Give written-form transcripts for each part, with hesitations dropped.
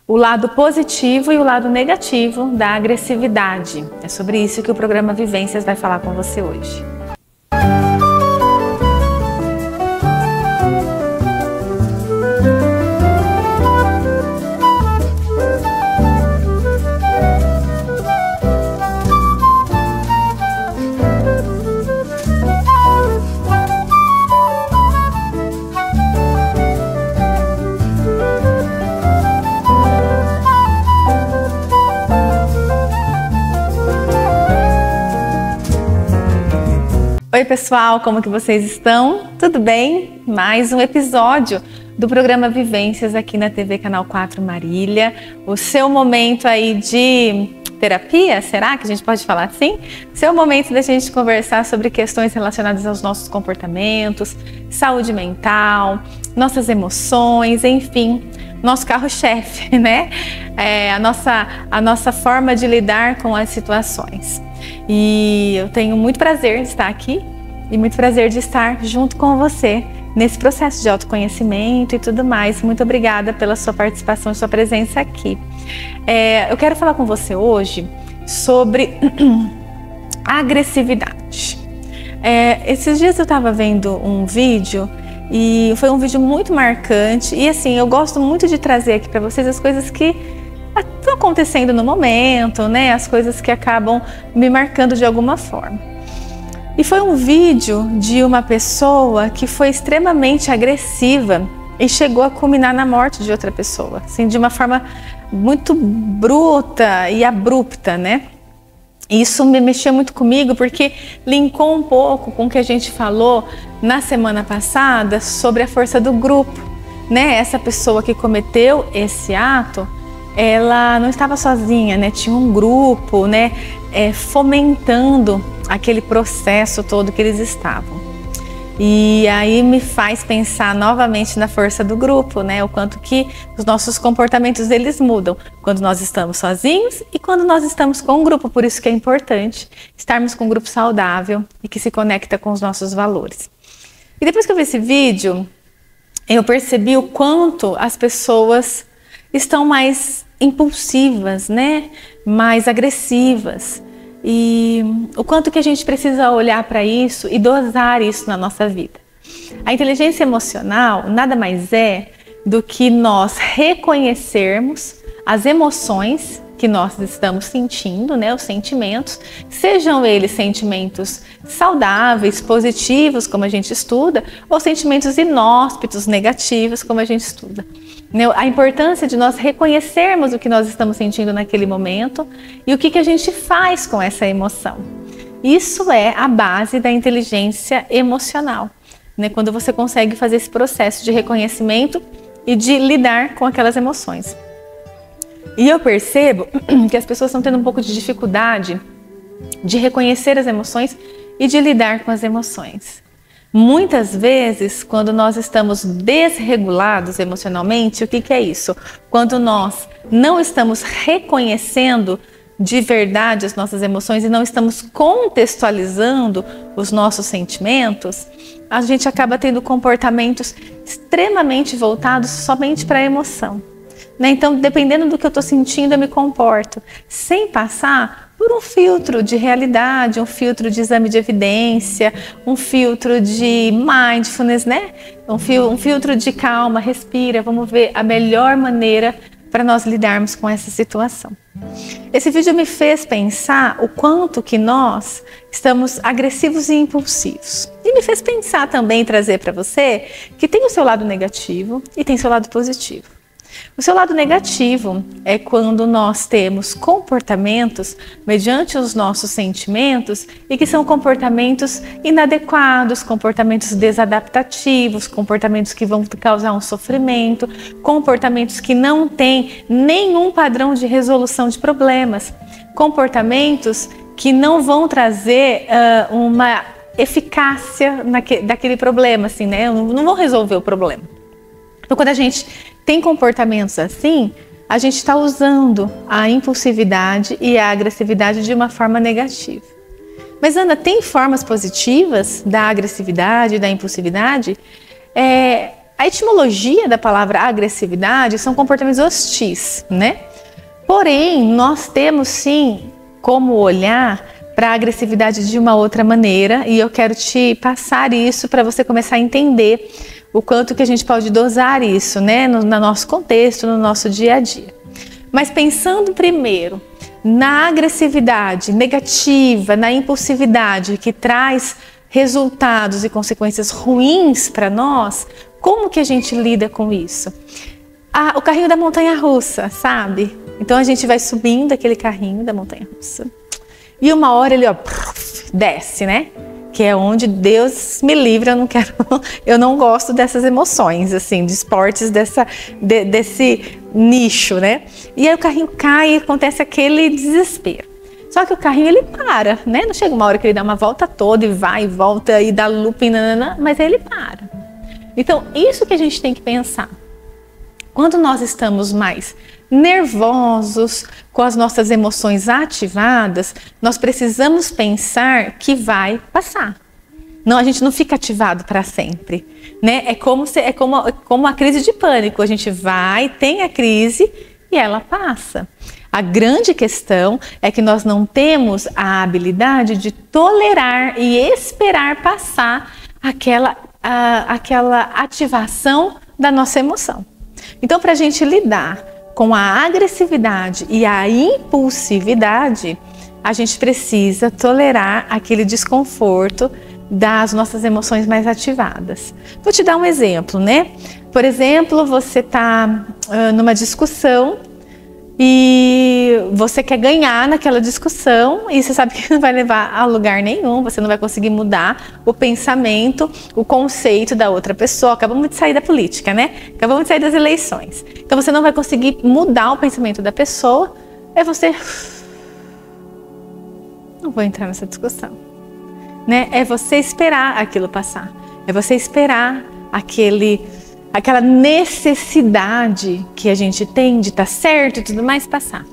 o lado positivo e o lado negativo da agressividade. É sobre isso que o programa Vivências vai falar com você hoje. Oi pessoal, como que vocês estão? Tudo bem? Mais um episódio do programa Vivências aqui na TV Canal 4 Marília. O seu momento aí de terapia, será que a gente pode falar assim? Seu momento da gente conversar sobre questões relacionadas aos nossos comportamentos, saúde mental, nossas emoções, enfim, nosso carro-chefe, né? A nossa forma de lidar com as situações. E eu tenho muito prazer de estar aqui e muito prazer de estar junto com você nesse processo de autoconhecimento e tudo mais. Muito obrigada pela sua participação e sua presença aqui. Eu quero falar com você hoje sobre agressividade. Esses dias eu estava vendo um vídeo e foi um vídeo muito marcante e assim, eu gosto muito de trazer aqui para vocês as coisas que estão acontecendo no momento, né? As coisas que acabam me marcando de alguma forma. E foi um vídeo de uma pessoa que foi extremamente agressiva e chegou a culminar na morte de outra pessoa, assim, de uma forma muito bruta e abrupta, né? Isso me mexeu muito comigo porque linkou um pouco com o que a gente falou na semana passada sobre a força do grupo, né? Essa pessoa que cometeu esse ato, ela não estava sozinha, né? Tinha um grupo, né? Fomentando aquele processo todo que eles estavam. E aí me faz pensar novamente na força do grupo, né? O quanto que os nossos comportamentos eles mudam quando nós estamos sozinhos e quando nós estamos com um grupo. Por isso que é importante estarmos com um grupo saudável e que se conecta com os nossos valores. E depois que eu vi esse vídeo, eu percebi o quanto as pessoas estão mais impulsivas, né? Mais agressivas. E o quanto que a gente precisa olhar para isso e dosar isso na nossa vida. A inteligência emocional nada mais é do que nós reconhecermos as emoções que nós estamos sentindo, né, os sentimentos, sejam eles sentimentos saudáveis, positivos, como a gente estuda, ou sentimentos inóspitos, negativos, como a gente estuda. A importância de nós reconhecermos o que nós estamos sentindo naquele momento e o que a gente faz com essa emoção. Isso é a base da inteligência emocional, né? Quando você consegue fazer esse processo de reconhecimento e de lidar com aquelas emoções. E eu percebo que as pessoas estão tendo um pouco de dificuldade de reconhecer as emoções e de lidar com as emoções. Muitas vezes, quando nós estamos desregulados emocionalmente, o que é isso? Quando nós não estamos reconhecendo de verdade as nossas emoções e não estamos contextualizando os nossos sentimentos, a gente acaba tendo comportamentos extremamente voltados somente para a emoção. Então, dependendo do que eu estou sentindo, eu me comporto, sem passar por um filtro de realidade, um filtro de exame de evidência, um filtro de mindfulness, né? Um filtro de calma, respira, vamos ver a melhor maneira para nós lidarmos com essa situação. Esse vídeo me fez pensar o quanto que nós estamos agressivos e impulsivos. E me fez pensar também, trazer para você, que tem o seu lado negativo e tem o seu lado positivo. O seu lado negativo é quando nós temos comportamentos mediante os nossos sentimentos e que são comportamentos inadequados, comportamentos desadaptativos, comportamentos que vão causar um sofrimento, comportamentos que não têm nenhum padrão de resolução de problemas, comportamentos que não vão trazer uma eficácia daquele problema, assim, né? Não vão resolver o problema. Então, quando a gente tem comportamentos assim, a gente está usando a impulsividade e a agressividade de uma forma negativa. Mas, Ana, tem formas positivas da agressividade e da impulsividade? A etimologia da palavra agressividade são comportamentos hostis, né? Porém, nós temos sim como olhar para a agressividade de uma outra maneira, e eu quero te passar isso para você começar a entender o quanto que a gente pode dosar isso, né, no nosso contexto, no nosso dia a dia. Mas pensando primeiro na agressividade negativa, na impulsividade que traz resultados e consequências ruins para nós, como que a gente lida com isso? O carrinho da montanha-russa, sabe? Então a gente vai subindo aquele carrinho da montanha-russa e uma hora ele desce, né? Que é onde Deus me livre, eu não gosto dessas emoções, assim, de esportes desse nicho, né? E aí o carrinho cai e acontece aquele desespero. Só que o carrinho ele para, né? Não chega uma hora que ele dá uma volta toda e vai e volta e dá looping, mas ele para. Então isso que a gente tem que pensar. Quando nós estamos mais nervosos, com as nossas emoções ativadas, nós precisamos pensar que vai passar. Não, a gente não fica ativado para sempre, né? É como a crise de pânico. A gente tem a crise e ela passa. A grande questão é que nós não temos a habilidade de tolerar e esperar passar aquela ativação da nossa emoção. Então, para a gente lidar com a agressividade e a impulsividade, a gente precisa tolerar aquele desconforto das nossas emoções mais ativadas. Vou te dar um exemplo, né? Por exemplo, você está numa discussão e você quer ganhar naquela discussão e você sabe que não vai levar a lugar nenhum, você não vai conseguir mudar o pensamento, o conceito da outra pessoa. Acabamos de sair da política, né? Acabamos de sair das eleições. Então você não vai conseguir mudar o pensamento da pessoa, você... Não vou entrar nessa discussão, né? É você esperar aquilo passar, é você esperar aquela necessidade que a gente tem de estar certo e tudo mais passar.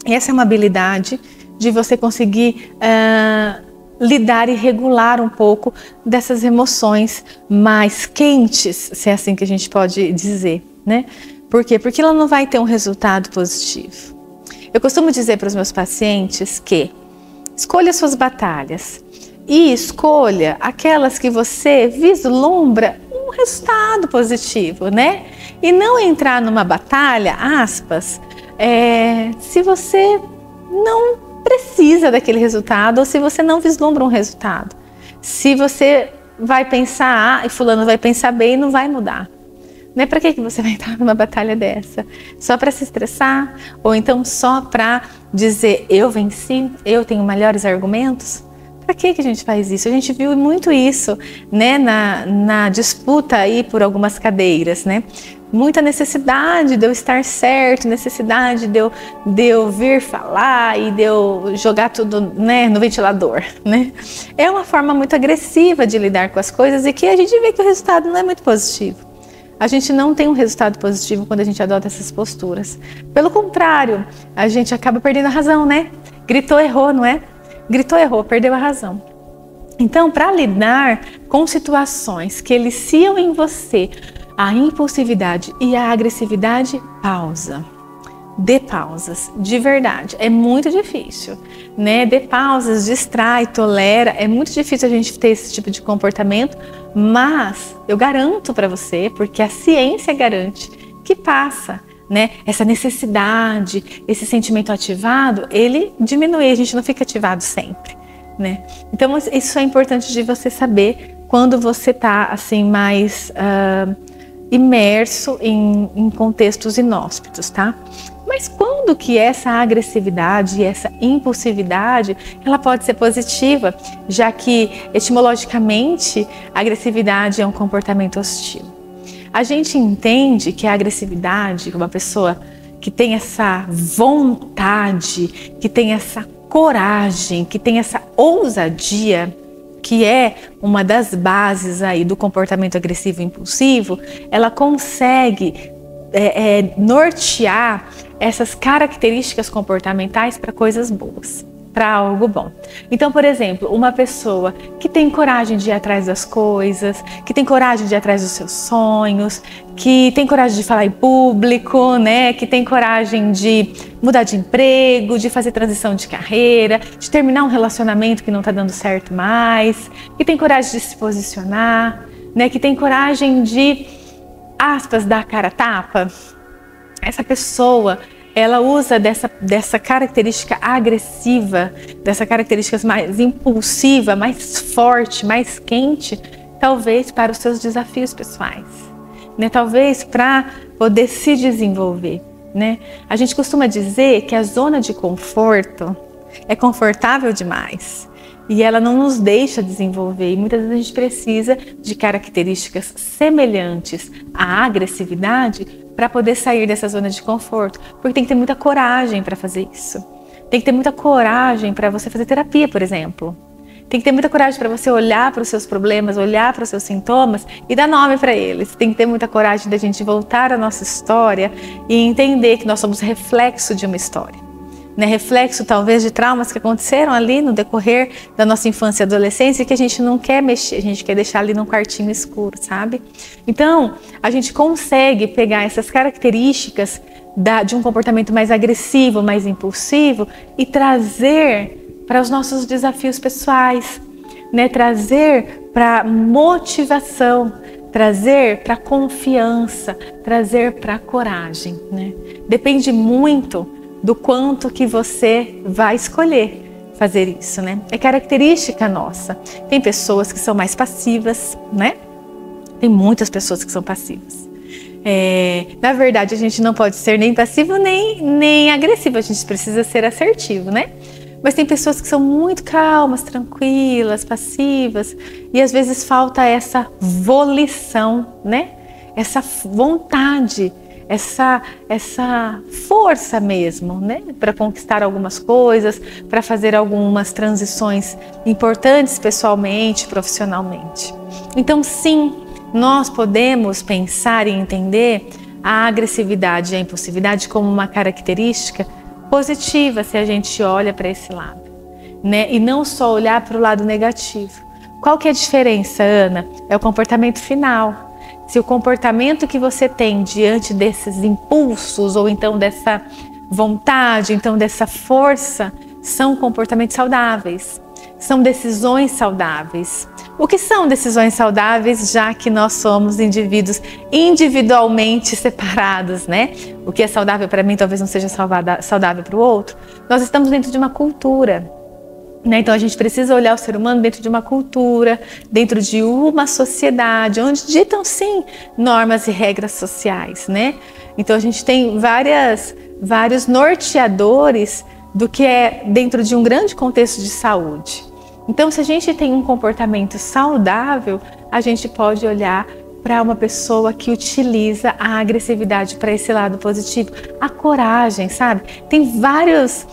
E essa é uma habilidade de você conseguir lidar e regular um pouco dessas emoções mais quentes, se é assim que a gente pode dizer, né? Por quê? Porque ela não vai ter um resultado positivo. Eu costumo dizer para os meus pacientes que escolha suas batalhas e escolha aquelas que você vislumbra um resultado positivo, né? E não entrar numa batalha, aspas, se você não precisa daquele resultado ou se você não vislumbra um resultado. Se você vai pensar A e fulano vai pensar B e não vai mudar. Né? Para que você vai entrar numa batalha dessa? Só para se estressar? Ou então só para dizer eu venci, eu tenho melhores argumentos? Para que a gente faz isso? A gente viu muito isso, né, na disputa aí por algumas cadeiras, né? Muita necessidade de eu estar certo, necessidade de eu vir falar e de eu jogar tudo, né, no ventilador, né? É uma forma muito agressiva de lidar com as coisas e que a gente vê que o resultado não é muito positivo. A gente não tem um resultado positivo quando a gente adota essas posturas. Pelo contrário, a gente acaba perdendo a razão, né? Gritou, errou, não é? Gritou, errou, perdeu a razão. Então, para lidar com situações que eliciam em você a impulsividade e a agressividade, pausa. Dê pausas, de verdade. É muito difícil, né? Dê pausas, distrai, tolera. É muito difícil a gente ter esse tipo de comportamento, mas eu garanto para você, porque a ciência garante que passa. Né? Essa necessidade, esse sentimento ativado, ele diminui, a gente não fica ativado sempre, né? Então isso é importante de você saber quando você está assim mais imerso em contextos inóspitos, tá? Mas quando que essa agressividade e essa impulsividade, ela pode ser positiva, já que etimologicamente a agressividade é um comportamento hostil. A gente entende que a agressividade, uma pessoa que tem essa vontade, que tem essa coragem, que tem essa ousadia, que é uma das bases aí do comportamento agressivo e impulsivo, ela consegue nortear essas características comportamentais para coisas boas. para algo bom. Então, por exemplo, uma pessoa que tem coragem de ir atrás das coisas, que tem coragem de ir atrás dos seus sonhos, que tem coragem de falar em público, né? Que tem coragem de mudar de emprego, de fazer transição de carreira, de terminar um relacionamento que não está dando certo mais, que tem coragem de se posicionar, né? Que tem coragem de, aspas, dar a cara a tapa. Essa pessoa, ela usa dessa característica agressiva, dessa característica mais impulsiva, mais forte, mais quente, talvez para os seus desafios pessoais, né? Talvez para poder se desenvolver, né? A gente costuma dizer que a zona de conforto é confortável demais e ela não nos deixa desenvolver, e muitas vezes a gente precisa de características semelhantes à agressividade para poder sair dessa zona de conforto, porque tem que ter muita coragem para fazer isso. Tem que ter muita coragem para você fazer terapia, por exemplo. Tem que ter muita coragem para você olhar para os seus problemas, olhar para os seus sintomas e dar nome para eles. Tem que ter muita coragem da gente voltar à nossa história e entender que nós somos reflexo de uma história, né? Reflexo talvez de traumas que aconteceram ali no decorrer da nossa infância e adolescência e que a gente não quer mexer, a gente quer deixar ali num quartinho escuro, sabe? Então, a gente consegue pegar essas características de um comportamento mais agressivo, mais impulsivo e trazer para os nossos desafios pessoais, né? Trazer para motivação, trazer para confiança, trazer para coragem, né? Depende muito do quanto que você vai escolher fazer isso, né? É característica nossa. Tem pessoas que são mais passivas, né? Tem muitas pessoas que são passivas. Na verdade, a gente não pode ser nem passivo nem agressivo, a gente precisa ser assertivo, né? Mas tem pessoas que são muito calmas, tranquilas, passivas, e às vezes falta essa volição, né? Essa vontade, essa força mesmo, né? Para conquistar algumas coisas, para fazer algumas transições importantes pessoalmente, profissionalmente. Então, sim, nós podemos pensar e entender a agressividade e a impulsividade como uma característica positiva se a gente olha para esse lado, né? E não só olhar para o lado negativo. Qual que é a diferença, Ana? É o comportamento final. Se o comportamento que você tem diante desses impulsos ou então dessa vontade, então dessa força, são comportamentos saudáveis, são decisões saudáveis. O que são decisões saudáveis, já que nós somos indivíduos individualmente separados, né? O que é saudável para mim talvez não seja saudável para o outro. Nós estamos dentro de uma cultura, né? Então a gente precisa olhar o ser humano dentro de uma cultura, dentro de uma sociedade, onde ditam sim normas e regras sociais, né? Então a gente tem vários norteadores do que é dentro de um grande contexto de saúde. Então, se a gente tem um comportamento saudável, a gente pode olhar para uma pessoa que utiliza a agressividade para esse lado positivo. A coragem, sabe? Tem vários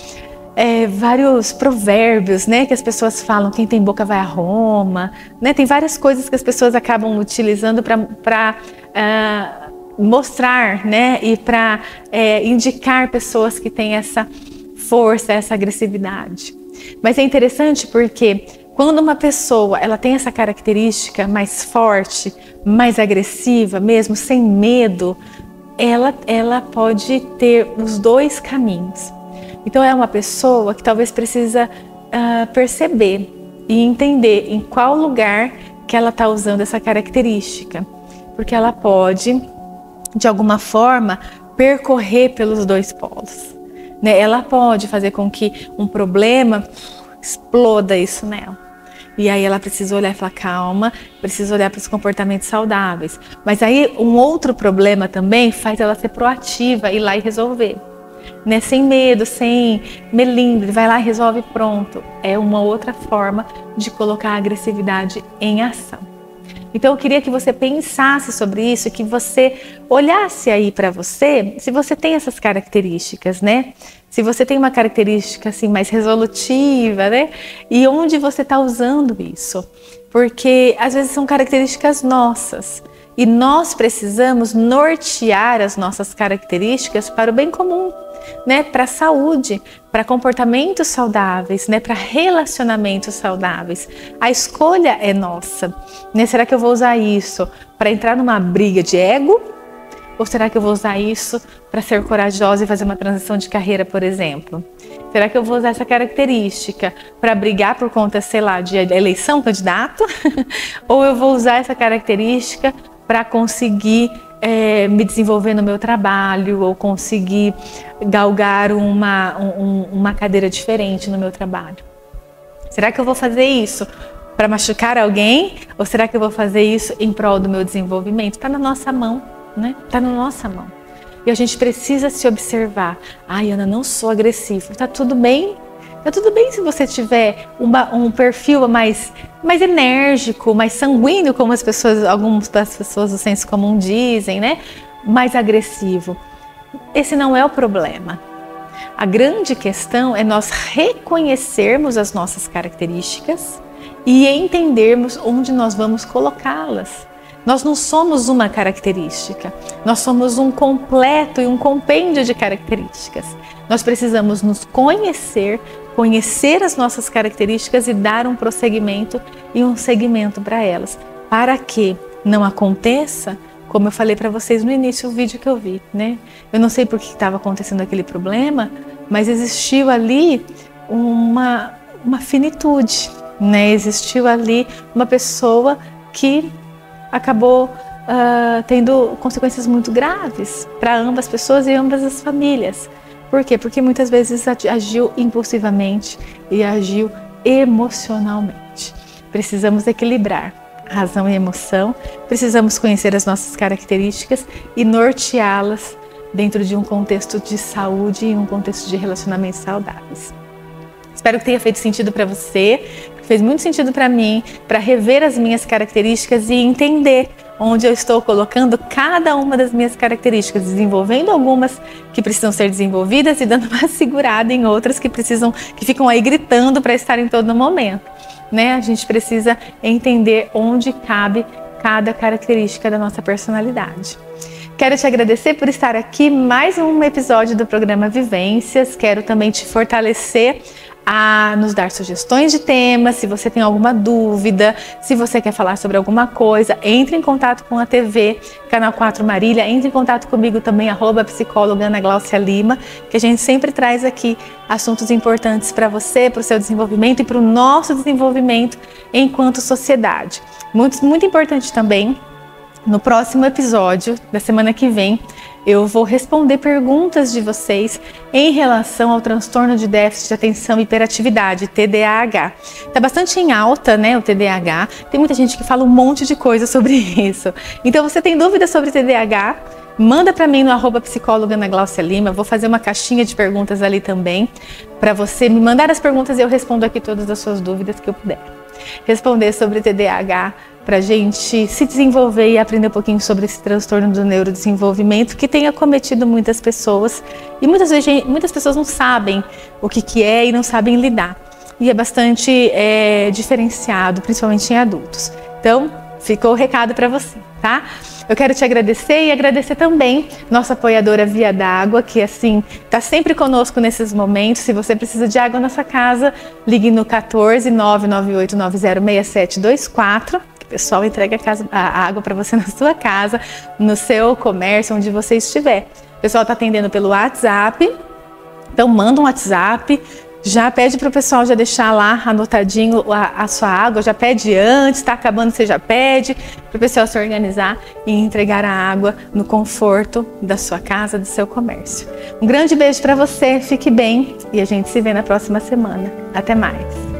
provérbios, né, que as pessoas falam, quem tem boca vai a Roma, né? Tem várias coisas que as pessoas acabam utilizando para mostrar, né, e para indicar pessoas que têm essa força, essa agressividade. Mas é interessante porque quando uma pessoa ela tem essa característica mais forte, mais agressiva, mesmo sem medo, ela pode ter os dois caminhos. Então é uma pessoa que talvez precisa perceber e entender em qual lugar que ela está usando essa característica, porque ela pode, de alguma forma, percorrer pelos dois polos, né? Ela pode fazer com que um problema exploda isso nela. E aí ela precisa olhar e falar, calma, precisa olhar para os comportamentos saudáveis. Mas aí um outro problema também faz ela ser proativa, ir lá e resolver, né? Sem medo, sem melindre, vai lá e resolve, pronto. É uma outra forma de colocar a agressividade em ação. Então eu queria que você pensasse sobre isso, que você olhasse aí para você, se você tem essas características, né? Se você tem uma característica assim mais resolutiva, né? E onde você está usando isso? Porque às vezes são características nossas E nós precisamos nortear as nossas características para o bem comum, né? Para a saúde, para comportamentos saudáveis, né? Para relacionamentos saudáveis. A escolha é nossa, né? Será que eu vou usar isso para entrar numa briga de ego? Ou será que eu vou usar isso para ser corajosa e fazer uma transição de carreira, por exemplo? Será que eu vou usar essa característica para brigar por conta, sei lá, de eleição, candidato? Ou eu vou usar essa característica para conseguir me desenvolver no meu trabalho ou conseguir galgar uma cadeira diferente no meu trabalho? Será que eu vou fazer isso para machucar alguém? Ou será que eu vou fazer isso em prol do meu desenvolvimento? Está na nossa mão, né? Está na nossa mão. E a gente precisa se observar. Ai, Ana, não sou agressivo. Tá tudo bem? Tá tudo bem se você tiver um perfil mais enérgico, mais sanguíneo, como algumas das pessoas do senso comum dizem, né? Mais agressivo. Esse não é o problema. A grande questão é nós reconhecermos as nossas características e entendermos onde nós vamos colocá-las. Nós não somos uma característica, nós somos um completo e um compêndio de características. Nós precisamos nos conhecer as nossas características e dar um prosseguimento e um segmento para elas, para que não aconteça, como eu falei para vocês no início do vídeo que eu vi, né? Eu não sei por que estava acontecendo aquele problema, mas existiu ali uma finitude, né? Existiu ali uma pessoa que acabou tendo consequências muito graves para ambas pessoas e ambas as famílias. Por quê? Porque muitas vezes agiu impulsivamente e agiu emocionalmente. Precisamos equilibrar razão e emoção, precisamos conhecer as nossas características e norteá-las dentro de um contexto de saúde e um contexto de relacionamentos saudáveis. Espero que tenha feito sentido para você, fez muito sentido para mim, para rever as minhas características e entender onde eu estou colocando cada uma das minhas características, desenvolvendo algumas que precisam ser desenvolvidas e dando uma segurada em outras que ficam aí gritando para estar em todo momento, né? A gente precisa entender onde cabe cada característica da nossa personalidade. Quero te agradecer por estar aqui mais um episódio do programa Vivências. Quero também te fortalecer a nos dar sugestões de temas. Se você tem alguma dúvida, se você quer falar sobre alguma coisa, entre em contato com a TV, Canal 4 Marília, entre em contato comigo também, @psicóloga Ana Gláucia Lima, que a gente sempre traz aqui assuntos importantes para você, para o seu desenvolvimento e para o nosso desenvolvimento enquanto sociedade. Muito importante também, no próximo episódio da semana que vem, eu vou responder perguntas de vocês em relação ao transtorno de déficit de atenção e hiperatividade, TDAH. Está bastante em alta, né, o TDAH. Tem muita gente que fala um monte de coisa sobre isso. Então, você tem dúvidas sobre TDAH? Manda para mim no @psicóloga Ana Gláucia Lima. Vou fazer uma caixinha de perguntas ali também, para você me mandar as perguntas e eu respondo aqui todas as suas dúvidas que eu puder responder sobre TDAH, para a gente se desenvolver e aprender um pouquinho sobre esse transtorno do neurodesenvolvimento que tem acometido muitas pessoas e muitas pessoas não sabem o que é e não sabem lidar. E é bastante diferenciado, principalmente em adultos. Então, ficou o recado para você, tá? Eu quero te agradecer e agradecer também nossa apoiadora Via d'Água, que assim está sempre conosco nesses momentos. Se você precisa de água na sua casa, ligue no 14 998 90 6724. O pessoal entrega a água para você na sua casa, no seu comércio, onde você estiver. O pessoal está atendendo pelo WhatsApp, então manda um WhatsApp, já pede para o pessoal já deixar lá anotadinho a sua água, já pede antes, está acabando, você já pede, para o pessoal se organizar e entregar a água no conforto da sua casa, do seu comércio. Um grande beijo para você, fique bem e a gente se vê na próxima semana. Até mais!